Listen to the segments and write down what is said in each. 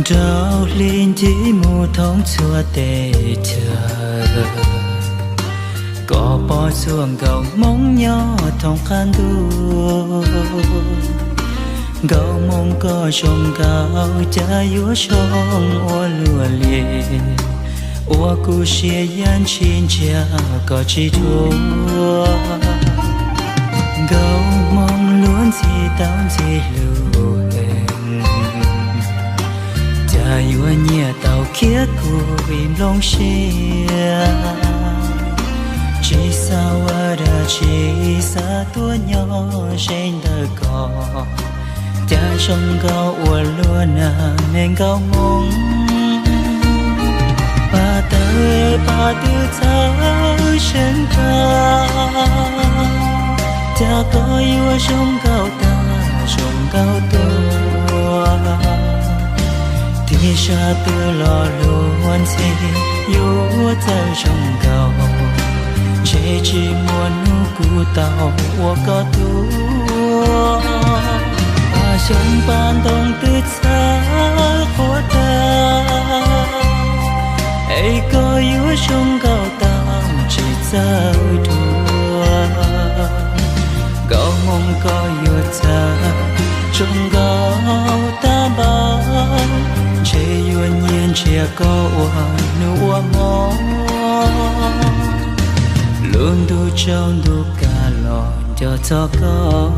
Trao lên chỉ mù thông xua tê chờ có bỏ xuống gầu mong nhỏ thông khăn đua gầu mong có trong gạo cha yếu trong ô lùa lìa ô cu xia yan chín cha có chỉ thua gầu mong luôn gì tao gì lùa yêu nhẹ tàu kia của im lòng xia chỉ sao ở đây chỉ xa tua nhỏ trên đời có cha trong gạo uốn luôn nên gạo mong ba tư cha trên ta cha có yêu trong gạo ta trong gạo tua thì xa tư lo luôn gì yêu tới trong gạo chỉ muốn nụ cụ tàu có tua và trong ban đông tư xa khó ta ấy có yêu trong gạo ta chỉ sao thua gạo mong có yêu ta trong gạo ta bao chỉ yêu nhiên chia có nụ mong luôn đủ trong đủ cả lòng cho con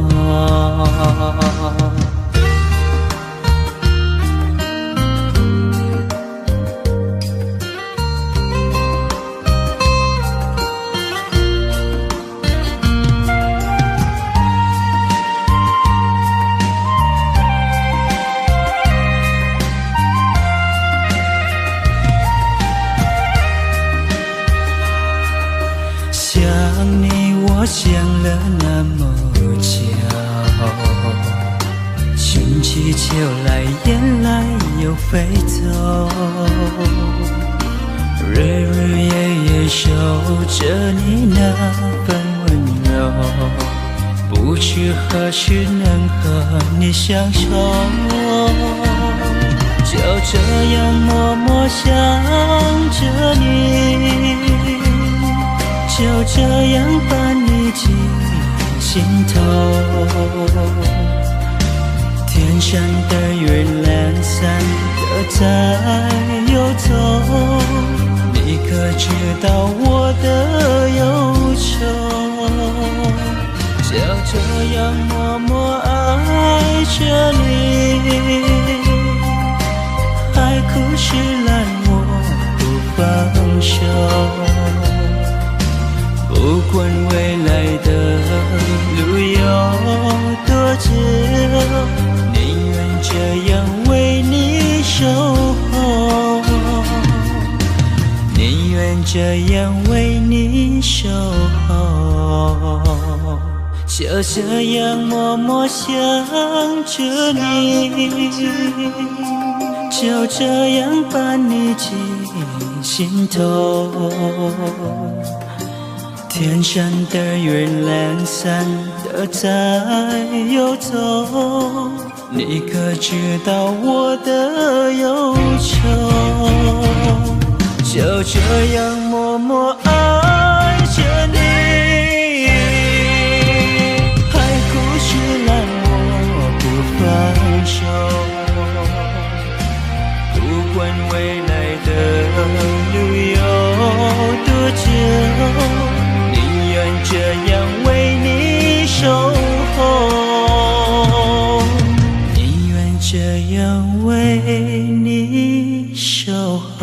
想你，我想了那么久，春去秋来，眼来又飞走，日日夜夜守着你那份温柔，不知何时能和你相守，就这样默默想着你。就这样把你记心头，天上的月亮散的在游走，你可知道我的忧愁？就这样默默爱着你，海枯石烂我不放手。不管未来的路有多久，宁愿这样为你守候，宁愿这样为你守候，就这样默默想着你，就这样把你记心头。天上的月亮散的在游走，你可知道我的忧愁？就这样默默爱着你，海枯石烂我不放手，不管未来的路有多久。这样为你守候，宁愿这样为你守候。